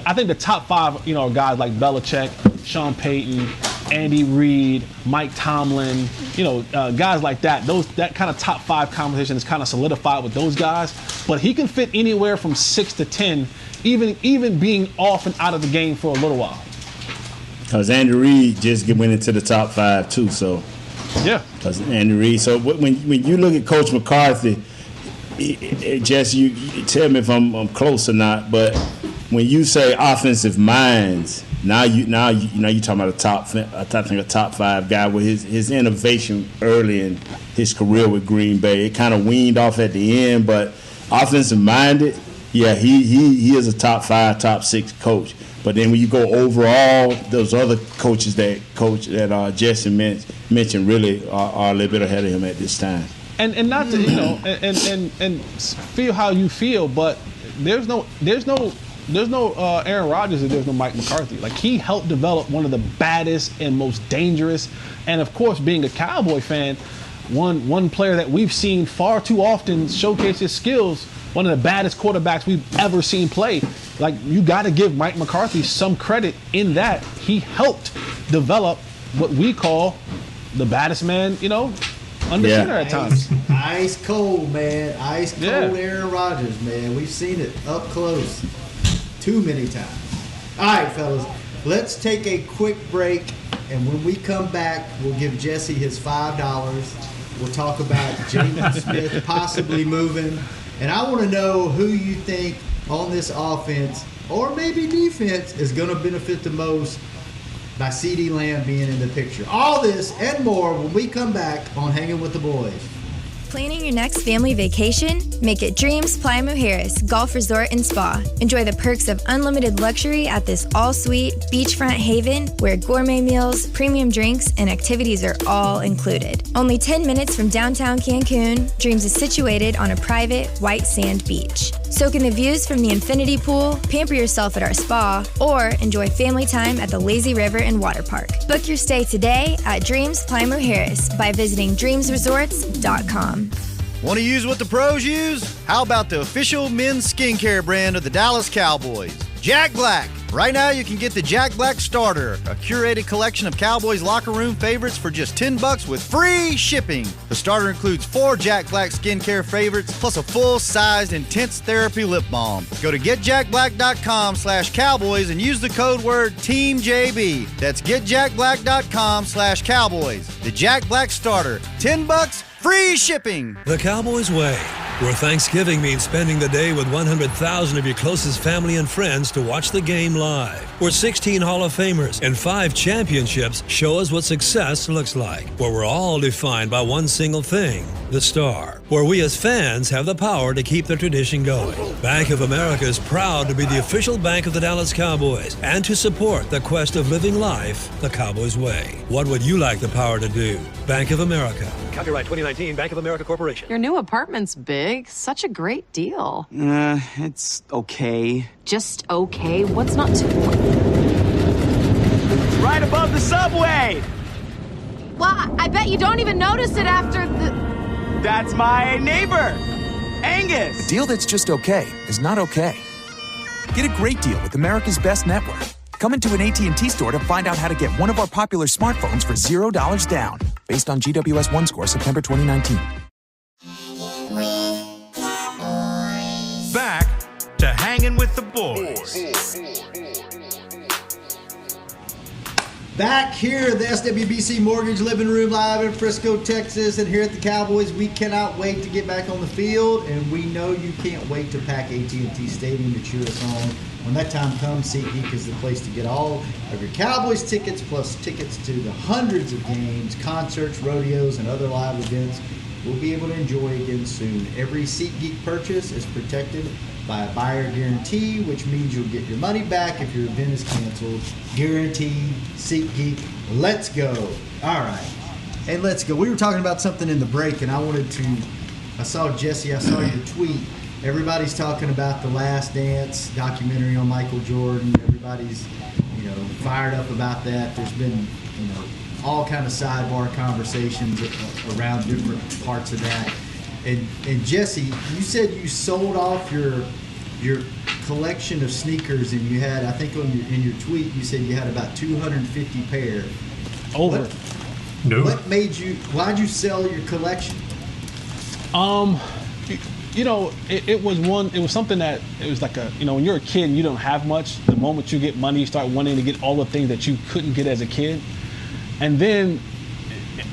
I think the top 5, are guys like Belichick, Sean Payton, Andy Reid, Mike Tomlin, guys like that. That kind of top 5 conversation is kind of solidified with those guys. But he can fit anywhere from 6 to 10, even being off and out of the game for a little while. Because Andy Reid just went into the top 5 too, so. Yeah. Because Andy Reid. So when you look at Coach McCarthy, Jesse, you tell me if I'm close or not. But when you say offensive minds, now you talking about a top 5 guy with his innovation early in his career with Green Bay. It kind of weaned off at the end, but offensive minded, yeah, he is a top 5, top 6 coach. But then when you go overall, those other coaches that Jesse mentioned really are a little bit ahead of him at this time. And not to and feel how you feel, but there's no Aaron Rodgers and there's no Mike McCarthy. Like, he helped develop one of the baddest and most dangerous, and of course, being a Cowboy fan, one player that we've seen far too often showcase his skills, one of the baddest quarterbacks we've ever seen play. Like, you got to give Mike McCarthy some credit in that he helped develop what we call the baddest man, under center at times. Ice cold, man. Ice cold Aaron Rodgers, man. We've seen it up close too many times. All right, fellas, let's take a quick break, and when we come back, we'll give Jesse his $5. We'll talk about Jaden Smith possibly moving, and I want to know who you think on this offense or maybe defense is going to benefit the most by CeeDee Lamb being in the picture. All this and more when we come back on Hanging with the Boys. Planning your next family vacation? Make it Dreams Playa Harris Golf Resort and Spa. Enjoy the perks of unlimited luxury at this all-suite beachfront haven where gourmet meals, premium drinks, and activities are all included. Only 10 minutes from downtown Cancun, Dreams is situated on a private white sand beach. Soak in the views from the infinity pool, pamper yourself at our spa, or enjoy family time at the lazy river and water park. Book your stay today at Dreams Playa Harris by visiting dreamsresorts.com. Want to use what the pros use? How about the official men's skincare brand of the Dallas Cowboys, Jack Black? Right now you can get the Jack Black Starter, a curated collection of Cowboys locker room favorites for just $10 with free shipping. The starter includes 4 Jack Black skincare favorites plus a full-sized intense therapy lip balm. Go to getjackblack.com/Cowboys and use the code word TEAMJB. That's getjackblack.com/Cowboys. The Jack Black Starter, $10, free shipping. The Cowboys way, where Thanksgiving means spending the day with 100,000 of your closest family and friends to watch the game live. Where 16 Hall of Famers and 5 championships show us what success looks like. Where we're all defined by one single thing, the star. Where we as fans have the power to keep the tradition going. Bank of America is proud to be the official bank of the Dallas Cowboys and to support the quest of living life the Cowboys way. What would you like the power to do? Bank of America. Copyright 2019 Bank of America Corporation. Your new apartment's big. Such a great deal. It's okay. Just okay? What's not to... It's right above the subway! Well, I bet you don't even notice it after the... That's my neighbor, Angus! A deal that's just okay is not okay. Get a great deal with America's Best Network. Come into an AT&T store to find out how to get one of our popular smartphones for $0 down. Based on GWS 1 score, September 2019. Back to Hangin' with the Boys. Back here at the SWBC Mortgage Living Room live in Frisco, Texas, and here at the Cowboys, we cannot wait to get back on the field, and we know you can't wait to pack AT&T Stadium to cheer us on. When that time comes, SeatGeek is the place to get all of your Cowboys tickets, plus tickets to the hundreds of games, concerts, rodeos, and other live events we'll be able to enjoy again soon. Every SeatGeek purchase is protected by a buyer guarantee, which means you'll get your money back if your event is canceled. Guaranteed. SeatGeek. Let's go. All right. Hey, let's go. We were talking about something in the break, and I saw Jesse, I saw your tweet. Everybody's talking about the Last Dance documentary on Michael Jordan. Everybody's, fired up about that. There's been, all kind of sidebar conversations around different parts of that. And Jesse, you said you sold off your collection of sneakers, and you had, I think in your tweet, you said you had about 250 pair. Over. What made you? Why'd you sell your collection? It was something that it was like when you're a kid and you don't have much. The moment you get money, you start wanting to get all the things that you couldn't get as a kid. And then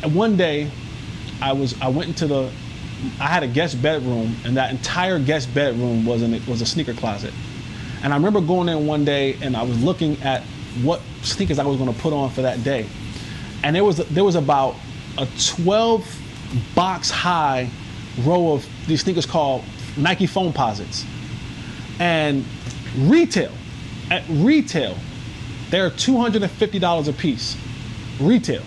one day, I had a guest bedroom, and that entire guest bedroom was a sneaker closet. And I remember going in one day, and I was looking at what sneakers I was going to put on for that day. And there was about a 12 box high row of these sneakers called Nike Foam Posits. And at retail, they're $250 a piece. Retail.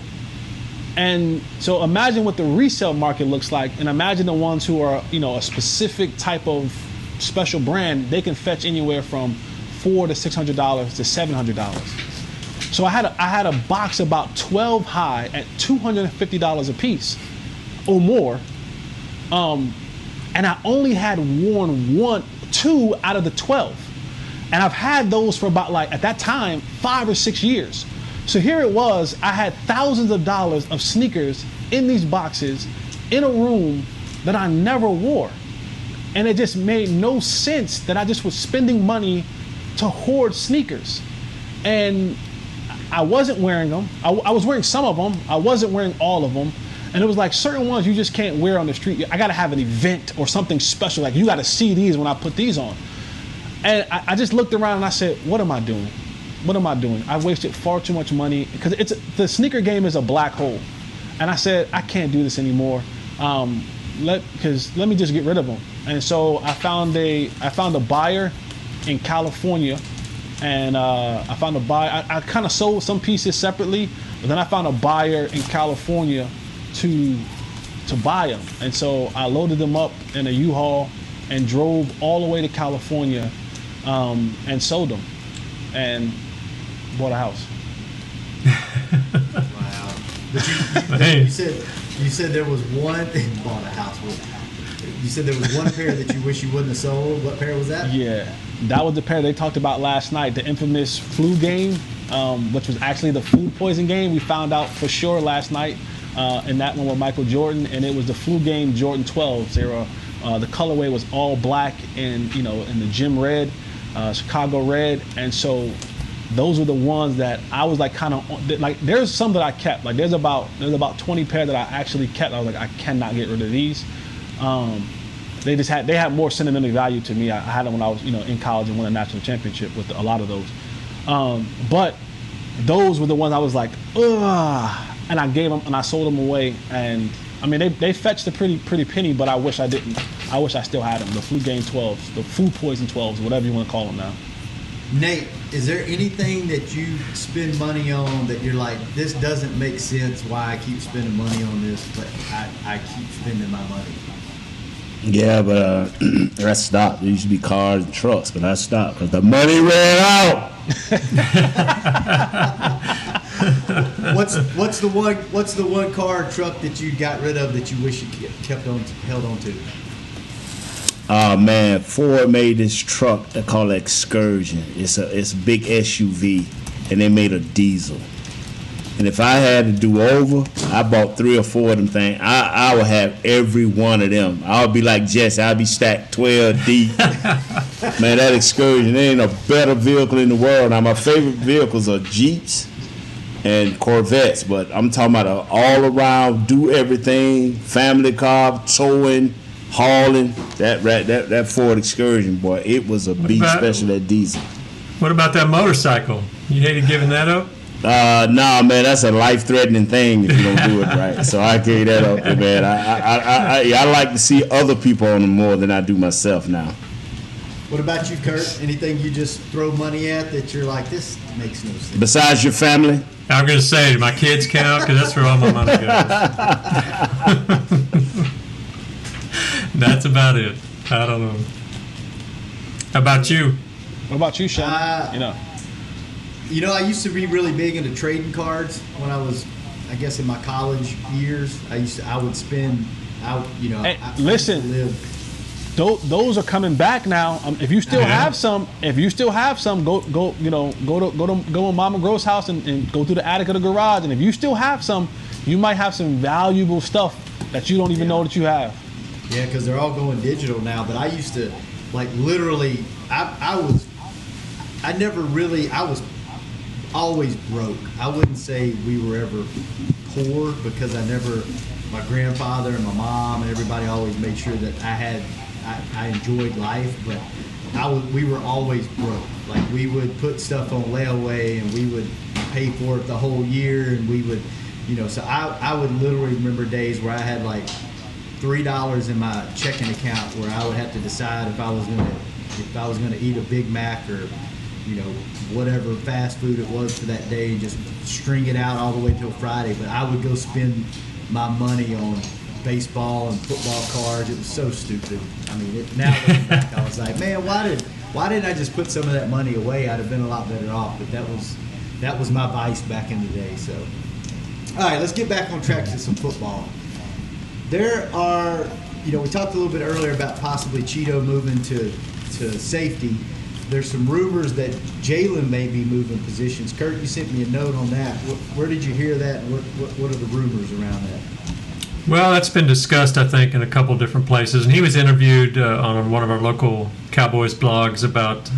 And so imagine what the resale market looks like, and imagine the ones who are, a specific type of special brand. They can fetch anywhere from $400 to $600 to $700. So I had a box about 12 high at $250 a piece or more, and I only had worn two out of the 12, and I've had those for about, at that time, 5 or 6 years. So here it was, I had thousands of dollars of sneakers in these boxes in a room that I never wore. And it just made no sense that I just was spending money to hoard sneakers. And I wasn't wearing them. I was wearing some of them. I wasn't wearing all of them. And it was like certain ones you just can't wear on the street. I gotta have an event or something special. Like, you gotta see these when I put these on. And I just looked around and I said, what am I doing? What am I doing? I've wasted far too much money, because the sneaker game is a black hole. And I said, I can't do this anymore. Let me just get rid of them. And so I found a buyer in California, and I found a buyer. I kind of sold some pieces separately, but then I found a buyer in California to buy them. And so I loaded them up in a U-Haul and drove all the way to California, and sold them, and bought a house. Wow. But you said there was one thing. Bought a house. You said there was one pair that you wish you wouldn't have sold. What pair was that? Yeah, that was the pair they talked about last night, the infamous flu game, which was actually the food poison game. We found out for sure last night, in that one with Michael Jordan, and it was the flu game Jordan 12s. They were, the colorway was all black and in the gym red, Chicago red, and so those were the ones that I was there's some that I kept. Like there's about 20 pair that I actually kept. I was like, I cannot get rid of these. They had more sentimental value to me. I had them when I was in college and won a national championship with a lot of those. But those were the ones I was like, ugh, and I gave them and I sold them away. And I mean, they fetched a pretty penny, but I wish I didn't. I wish I still had them. The flu game 12s, the food poison 12s, whatever you want to call them now. Nate, is there anything that you spend money on that you're like, this doesn't make sense why I keep spending money on this, but I keep spending my money? Yeah, but I stopped. There used to be cars and trucks, but I stopped because the money ran out. What's the one car or truck that you got rid of that you wish you held on to? Oh man, Ford made this truck they call it Excursion. It's a big SUV, and they made a diesel. And if I had to do over, I bought 3 or 4 of them things. I would have every one of them. I would be like Jesse. I'd be stacked 12 deep. Man, that Excursion, there ain't a better vehicle in the world. Now, my favorite vehicles are Jeeps and Corvettes, but I'm talking about an all-around, do everything, family car, towing, hauling. That Ford Excursion, boy, it was a beast, especially that diesel. What about that motorcycle? You hated giving that up? Nah, man, that's a life-threatening thing if you don't do it right. So I gave that up, man. I like to see other people on them more than I do myself now. What about you, Kurt? Anything you just throw money at that you're like, this makes no sense? Besides your family? I'm going to say, my kids count because that's where all my money goes. That's about it. I don't know. How about you? What about you, Sean? You know, I used to be really big into trading cards when I was, I guess, in my college years. I would spend out, Hey, listen, those are coming back now. If you still have some, go to Mama Gro's house and go through the attic of the garage. And if you still have some, you might have some valuable stuff that you don't even know that you have. Yeah, because they're all going digital now. But I used to, like, literally, I was always broke. I wouldn't say we were ever poor because my grandfather and my mom and everybody always made sure that I enjoyed life, but we were always broke. Like, we would put stuff on layaway and we would pay for it the whole year, and we would, so I would literally remember days where I had like $3 in my checking account where I would have to decide if I was gonna eat a Big Mac or whatever fast food it was for that day, and just string it out all the way till Friday. But I would go spend my money on baseball and football cards. It was so stupid. I mean, now looking back, I was like, man, why didn't I just put some of that money away? I'd have been a lot better off. But that was my vice back in the day. So, all right, let's get back on track to some football. There are, we talked a little bit earlier about possibly Cheeto moving to safety. There's some rumors that Jalen may be moving positions. Kurt, you sent me a note on that. Where did you hear that? And what are the rumors around that? Well, that's been discussed, I think, in a couple different places. And he was interviewed on one of our local Cowboys blogs about,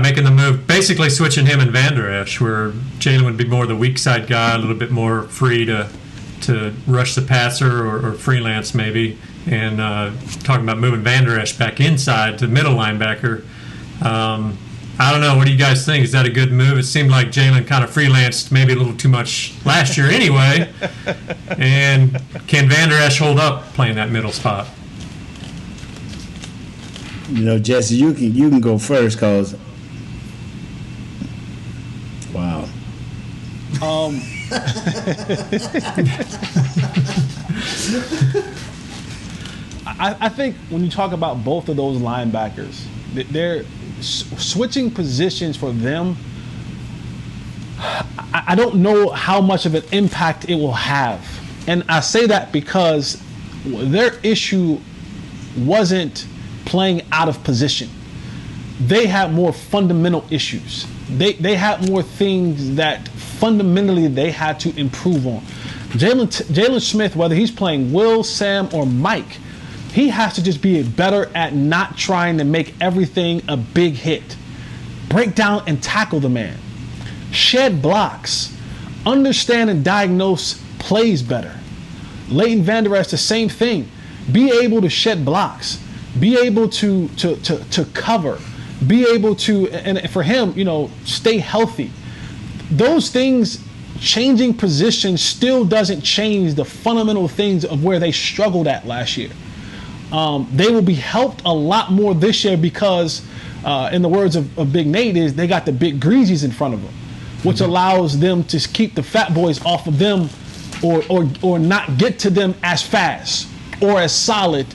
making the move, basically switching him and Van Der Esch, where Jalen would be more the weak side guy, a little bit more free to rush the passer or freelance maybe. And talking about moving Van Der Esch back inside to middle linebacker. I don't know. What do you guys think? Is that a good move? It seemed like Jalen kind of freelanced maybe a little too much last year anyway. And can Van Der Esch hold up playing that middle spot? Jesse, you can go first, cause wow. I think when you talk about both of those linebackers, they're switching positions for them. I don't know how much of an impact it will have. And I say that because their issue wasn't playing out of position. They had more fundamental issues. They had more things that fundamentally they had to improve on. Jalen Smith, whether he's playing Will, Sam, or Mike, he has to just be better at not trying to make everything a big hit. Break down and tackle the man. Shed blocks. Understand and diagnose plays better. Leighton Van Der Esch, the same thing. Be able to shed blocks. Be able to cover. Be able to, and for him, stay healthy. Those things, changing positions still doesn't change the fundamental things of where they struggled at last year. They will be helped a lot more this year because, in the words of Big Nate, is they got the big greasies in front of them, which allows them to keep the fat boys off of them or not get to them as fast or as solid.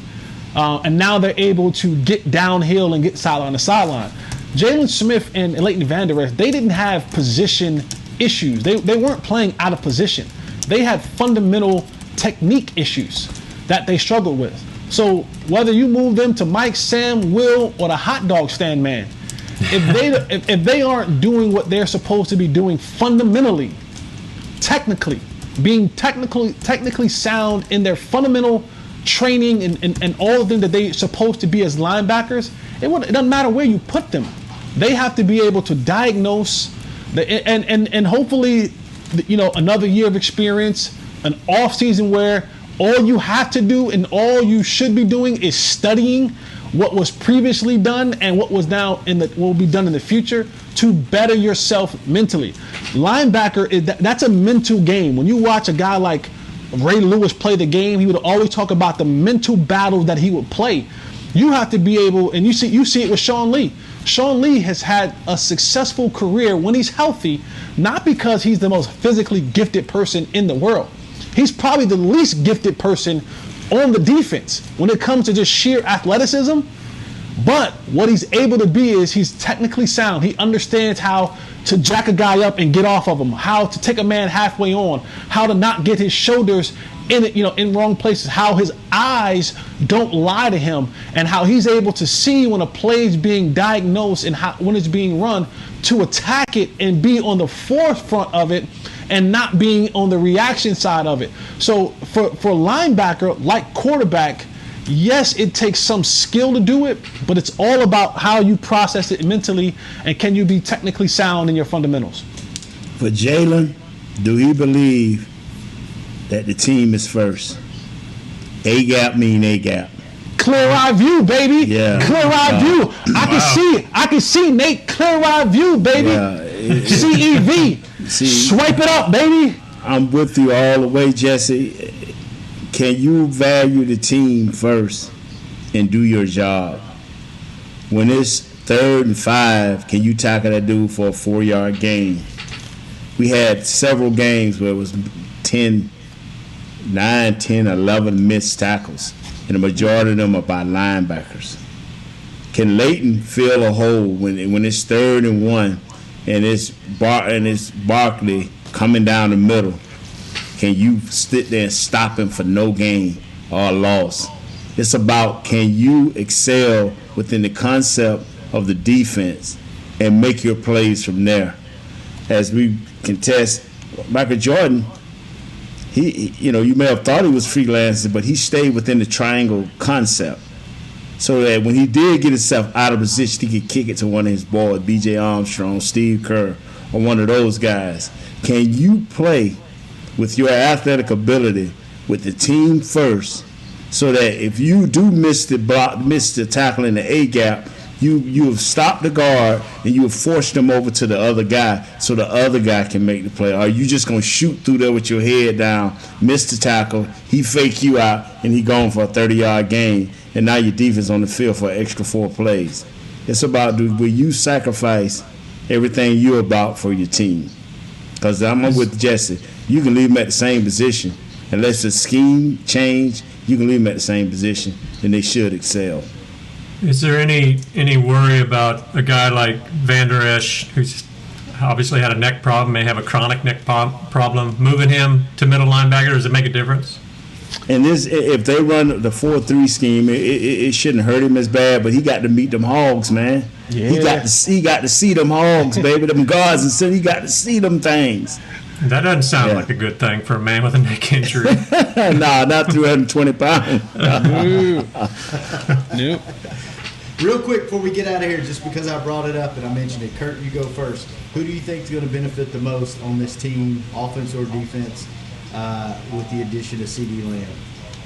And now they're able to get downhill and get solid on the sideline. Jalen Smith and Leighton Van Der Esch, they didn't have position issues. They weren't playing out of position. They had fundamental technique issues that they struggled with. So whether you move them to Mike, Sam, Will, or the hot dog stand man, if they aren't doing what they're supposed to be doing fundamentally, technically, being technically sound in their fundamental training and all of them that they're supposed to be as linebackers, it doesn't matter where you put them. They have to be able to diagnose and hopefully, another year of experience, an off season where all you have to do and all you should be doing is studying what was previously done and what was will be done in the future to better yourself mentally. Linebacker that's a mental game. When you watch a guy like Ray Lewis play the game, he would always talk about the mental battle that he would play. You have to be able, and you see it with Sean Lee. Sean Lee has had a successful career when he's healthy, not because he's the most physically gifted person in the world. He's probably the least gifted person on the defense when it comes to just sheer athleticism. But what he's able to be is he's technically sound. He understands how to jack a guy up and get off of him, how to take a man halfway on, how to not get his shoulders in wrong places, how his eyes don't lie to him, and how he's able to see when a play is being diagnosed and when it's being run to attack it and be on the forefront of it and not being on the reaction side of it. So for linebacker, like quarterback, yes, it takes some skill to do it, but it's all about how you process it mentally and can you be technically sound in your fundamentals. For Jalen, do he believe that the team is first? A-gap mean A-gap. Clear eye view, baby. Yeah. Clear eye view. I can see Nate. Clear eye view, baby. Yeah. CEV. Swipe it up, baby. I'm with you all the way, Jesse. Can you value the team first and do your job? When it's 3rd and 5, can you tackle that dude for a 4-yard gain? We had several games where it was 9, 10, 11 missed tackles, and the majority of them are by linebackers. Can Leighton fill a hole when it's 3rd and 1 and it's Barkley coming down the middle? Can you sit there and stop him for no gain or a loss? It's about, can you excel within the concept of the defense and make your plays from there? As we contest, Michael Jordan, you may have thought he was freelancing, but he stayed within the triangle concept, so that when he did get himself out of position, he could kick it to one of his boys, B.J. Armstrong, Steve Kerr, or one of those guys. Can you play with your athletic ability with the team first, so that if you do miss the tackle in the A-gap, you have stopped the guard and you have forced them over to the other guy so the other guy can make the play? Or are you just going to shoot through there with your head down, miss the tackle, he fake you out, and he gone for a 30-yard gain, and now your defense on the field for an extra 4 plays? It's about, will you sacrifice everything you're about for your team? Because I'm with Jesse. You can leave them at the same position. Unless the scheme change, you can leave them at the same position, and they should excel. Is there any worry about a guy like Van Der Esch, who's obviously had a neck problem, may have a chronic neck problem, moving him to middle linebacker? Does it make a difference? And if they run the 4-3 scheme, it shouldn't hurt him as bad. But he got to meet them hogs, man. Yeah. He got to see them hogs, baby. Them guards and stuff. He got to see them things. That doesn't sound like a good thing for a man with a neck injury. Nah, not 320 pounds. Nope. Real quick before we get out of here, just because I brought it up and I mentioned it, Kurt, you go first. Who do you think is going to benefit the most on this team, offense or defense, with the addition of CD Lamb?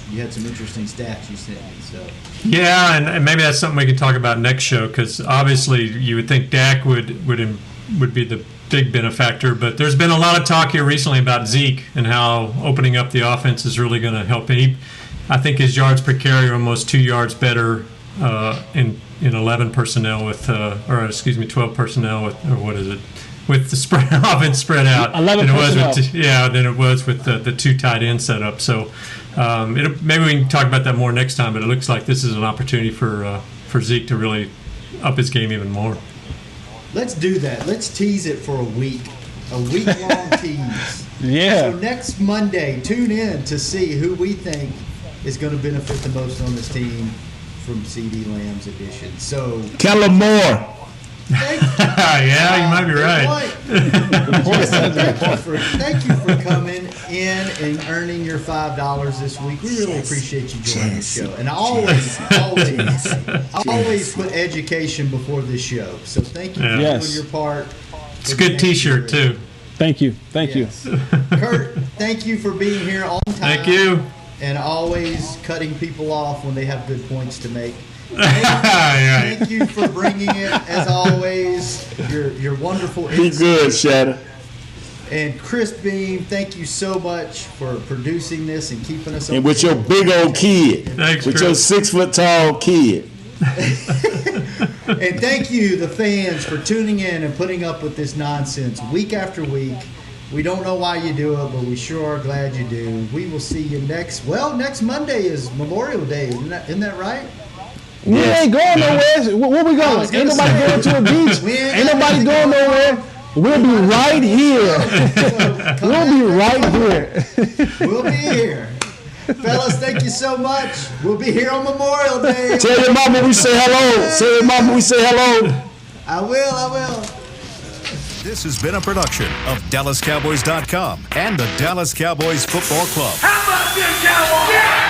You had some interesting stats you sent me. So. Yeah, and maybe that's something we can talk about next show, because obviously you would think Dak would be the big benefactor, but there's been a lot of talk here recently about Zeke and how opening up the offense is really going to help him. I think his yards per carry are almost 2 yards better in 11 personnel with 12 personnel with, or what is it, with the spread offense spread out 11 personnel. Than it was with the 2 tight end setup. So maybe we can talk about that more next time, but it looks like this is an opportunity for Zeke to really up his game even more. Let's do that. Let's tease it for a week-long tease. Yeah. So next Monday, tune in to see who we think is going to benefit the most on this team from C.D. Lamb's addition. So, Kellen Moore. Yeah, you might be right. Thank you for coming in and earning your $5 this week. We really appreciate you joining the show. And I always put education before this show. So thank you for doing your part. It's a good T-shirt too. Thank you. you. Kurt, thank you for being here on time. Thank you. And always cutting people off when they have good points to make. Thank you for bringing it, as always. Your wonderful Be good, Shadow. And Chris Beam, thank you so much for producing this and keeping us on. And with your big old kid. Thanks, with Chris. your 6 foot tall kid. And thank you, the fans, for tuning in and putting up with this nonsense week after week. We don't know why you do it, but we sure are glad you do. We will see you next Monday is Memorial Day. Isn't that right? We ain't going nowhere. Where we going? Ain't nobody going to a beach. Ain't nobody going nowhere. We'll be right here. We'll be right here. We'll be here. Fellas, thank you so much. We'll be here on Memorial Day. Tell your mama we say hello. Tell your mama we say hello. I will. This has been a production of DallasCowboys.com and the Dallas Cowboys Football Club. How about this, Cowboys? Yeah!